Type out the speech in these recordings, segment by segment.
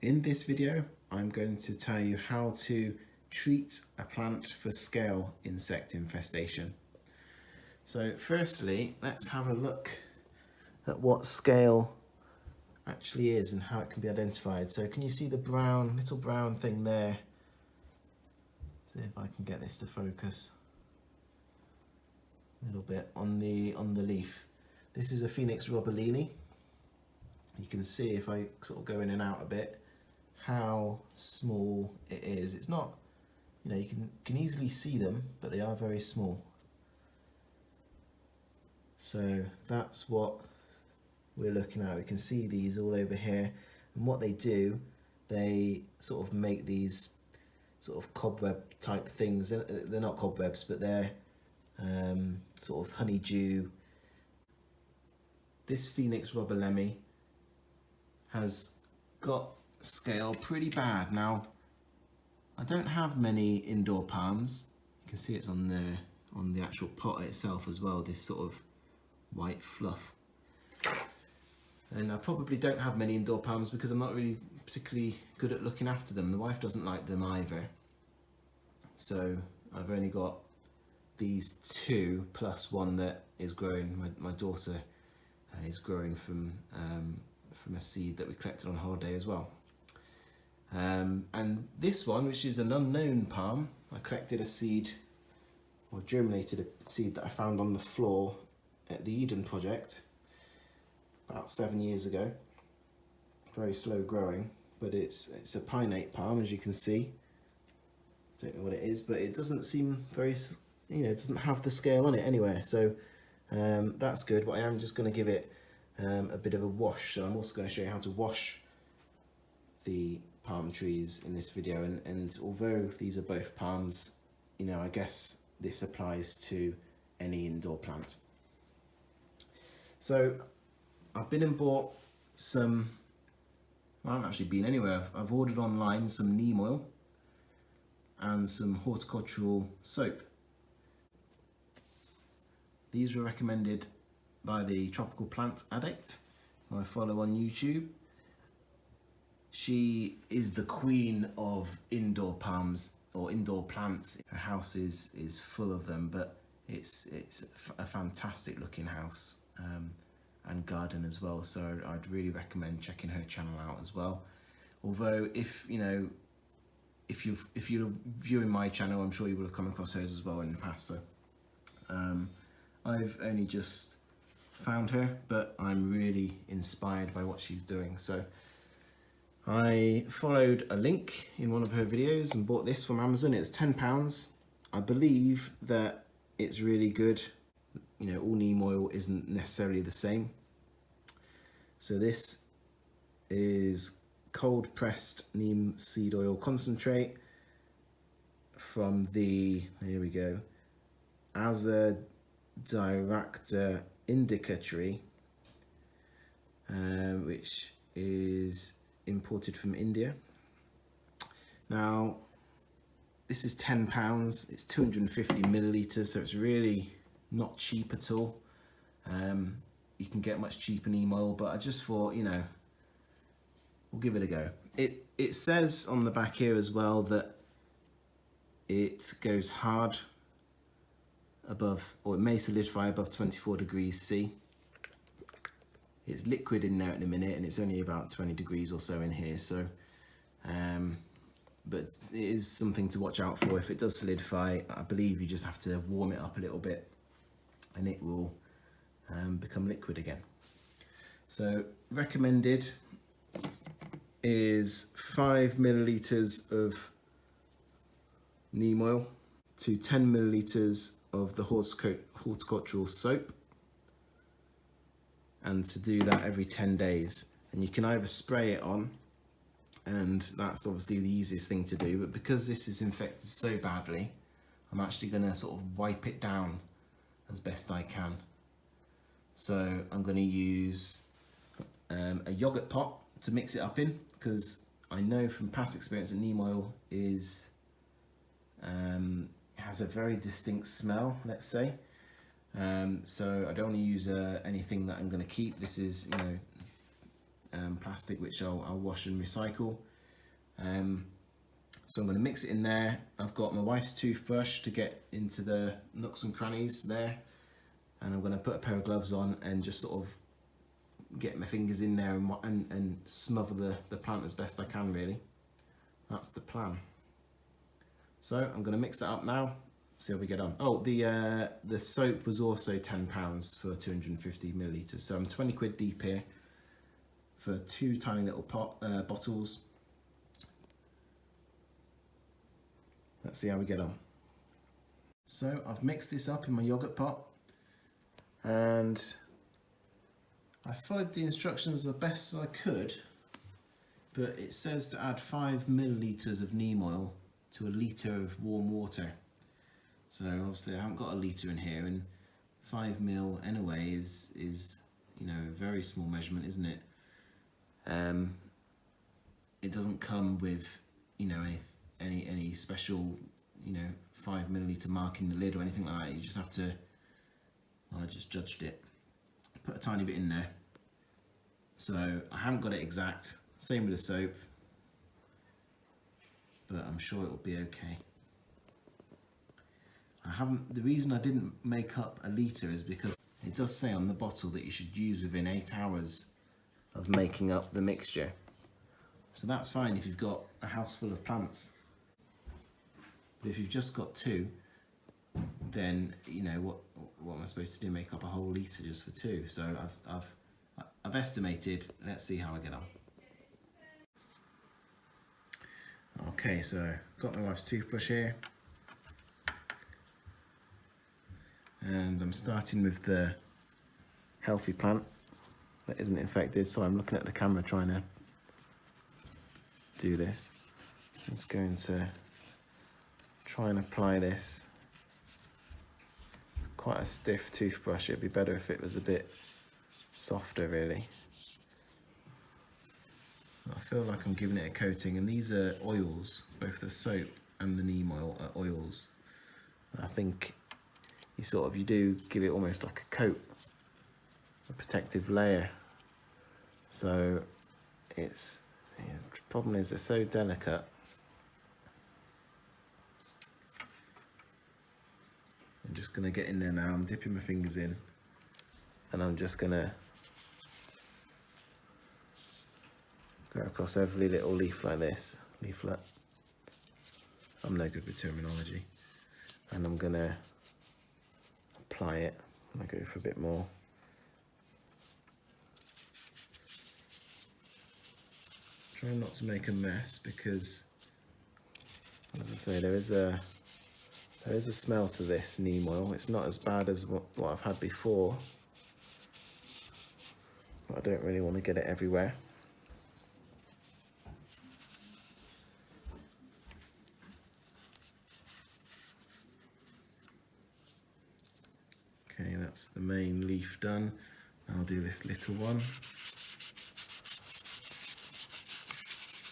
In this video, I'm going to tell you how to treat a plant for scale insect infestation. So firstly, let's have a look at what scale actually is and how it can be identified. So can you see the little brown thing there? See if I can get this to focus a little bit on the leaf. This is a Phoenix Roebelenii. You can see if I sort of go in and out a bit how small it is. It's not, you can easily see them, but they are very small. So that's what we're looking at. We can see these all over here, and what they do, they sort of make these sort of cobweb type things. They're not cobwebs, but they're sort of honeydew. This Phoenix Roebelenii has got scale pretty bad. Now, I don't have many indoor palms. You can see it's on the actual pot itself as well, this sort of white fluff. And I probably don't have many indoor palms because I'm not really particularly good at looking after them. The wife doesn't like them either. So I've only got these two plus one that is growing. My daughter is growing from a seed that we collected on holiday as well. And this one, which is an unknown palm, I collected a seed, or germinated a seed that I found on the floor at the Eden project about 7 years ago. Very slow growing, but it's a pinnate palm, as you can see. Don't know what it is, but it doesn't seem very, it doesn't have the scale on it anywhere. So that's good, but I am just going to give it a bit of a wash. So I'm also going to show you how to wash the palm trees in this video, and although these are both palms, I guess this applies to any indoor plant. So I've been and bought some, well, I haven't actually been anywhere. I've ordered online some neem oil and some horticultural soap. These were recommended by the Tropical Plant Addict, who I follow on YouTube. She is the queen of indoor palms or indoor plants. Her house is full of them, but it's a fantastic looking house and garden as well. So I'd really recommend checking her channel out as well. Although if you're viewing my channel, I'm sure you will have come across hers as well in the past. So I've only just found her, but I'm really inspired by what she's doing. So I followed a link in one of her videos and bought this from Amazon. It's £10. I believe that it's really good. All neem oil isn't necessarily the same. So this is cold pressed neem seed oil concentrate from the, here we go, Azadirachta indica tree, which is imported from India. Now, this is £10. It's 250 millilitres, so it's really not cheap at all. You can get much cheaper neem oil, but I just thought, we'll give it a go. It says on the back here as well that it goes hard above, or it may solidify above 24 degrees C. It's liquid in there in a minute, and it's only about 20 degrees or so in here. So, but it is something to watch out for. If it does solidify, I believe you just have to warm it up a little bit, and it will become liquid again. So recommended is 5 millilitres of neem oil to 10 millilitres of the horticultural soap, and to do that every 10 days. And you can either spray it on, and that's obviously the easiest thing to do, but because this is infected so badly, I'm actually going to sort of wipe it down as best I can. So I'm going to use a yogurt pot to mix it up in, because I know from past experience that neem oil has a very distinct smell, let's say. So I don't want to use anything that I'm going to keep. This is plastic which I'll wash and recycle. So I'm going to mix it in there. I've got my wife's toothbrush to get into the nooks and crannies there, and I'm going to put a pair of gloves on and just sort of get my fingers in there and smother the plant as best I can, really. That's the plan. So I'm going to mix that up now, see how we get on. Oh, the soap was also £10 for 250 millilitres, so I'm 20 quid deep here for 2 tiny little bottles. Let's see how we get on. So I've mixed this up in my yogurt pot, and I followed the instructions the best I could, but it says to add 5 millilitres of neem oil to a litre of warm water. So obviously I haven't got a litre in here, and 5 mil anyway is you know, a very small measurement, isn't it? It doesn't come with, you know, any special, you know, 5 millilitre mark in the lid or anything like that. You just have to, well, I just judged it, put a tiny bit in there. So I haven't got it exact, same with the soap, but I'm sure it will be okay. The reason I didn't make up a litre is because it does say on the bottle that you should use within 8 hours of making up the mixture. So that's fine if you've got a house full of plants. But if you've just got 2, then, you know, what am I supposed to do? Make up a whole litre just for 2? So I've estimated. Let's see how I get on. Okay, so got my wife's toothbrush here, and I'm starting with the healthy plant that isn't infected. So I'm looking at the camera trying to do this. I'm just going to try and apply this. Quite a stiff toothbrush. It'd be better if it was a bit softer, really. I feel like I'm giving it a coating, and these are oils. Both the soap and the neem oil are oils. I think you do give it almost like a coat, a protective layer. So the problem is they're so delicate. I'm just going to get in there now. I'm dipping my fingers in, and I'm just going to go across every little leaf like this, leaflet. I'm no good with terminology. And I'm going to apply it. I go for a bit more. Try not to make a mess, because, as I say, there is a smell to this neem oil. It's not as bad as what I've had before, but I don't really want to get it everywhere. Okay, that's the main leaf done. I'll do this little one.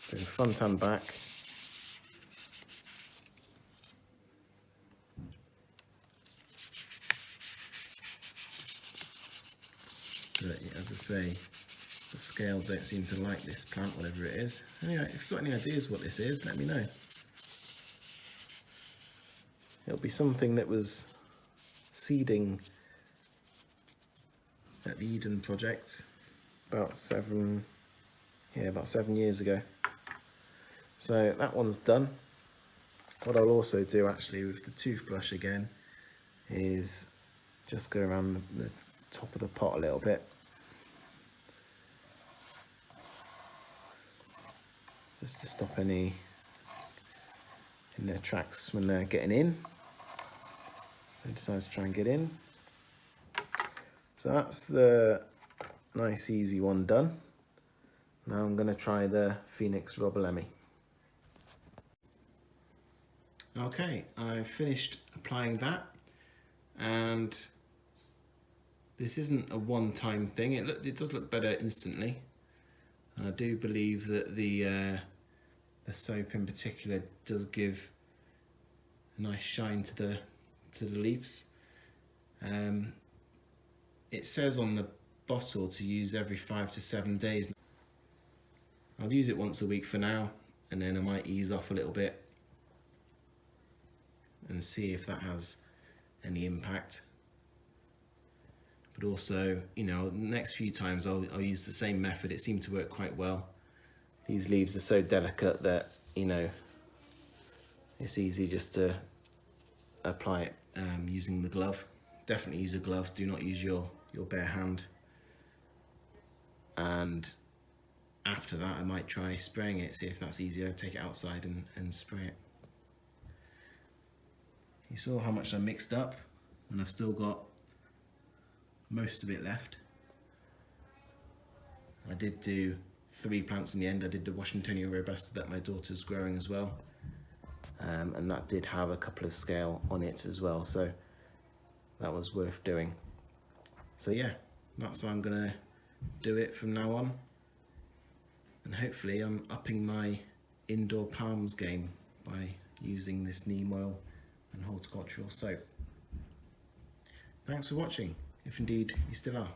So front and back. But as I say, the scales don't seem to like this plant, whatever it is. Anyway, if you've got any ideas what this is, let me know. It'll be something that was seeding at the Eden project about 7 years ago. So that one's done. What I'll also do actually with the toothbrush again is just go around the top of the pot a little bit. Just to stop any in their tracks when they're getting in. They decide to try and get in. So that's the nice easy one done. Now I'm going to try the Phoenix Roebelenii. Okay, I've finished applying that, and this isn't a one-time thing. It does look better instantly, and I do believe that the soap in particular does give a nice shine to the leaves. It says on the bottle to use every 5 to 7 days. I'll use it once a week for now, and then I might ease off a little bit and see if that has any impact. But also, you know, the next few times I'll use the same method. It seemed to work quite well. These leaves are so delicate that, you know, it's easy just to apply it using the glove. Definitely use a glove, do not use your bare hand. And after that I might try spraying it, see if that's easier, take it outside and spray it. You saw how much I mixed up, and I've still got most of it left. I did do 3 plants in the end. I did the Washingtonia Robusta that my daughter's growing as well, and that did have a couple of scale on it as well, so that was worth doing. So yeah, that's how I'm gonna do it from now on, and hopefully I'm upping my indoor palms game by using this neem oil and horticultural soap. Thanks for watching, if indeed you still are.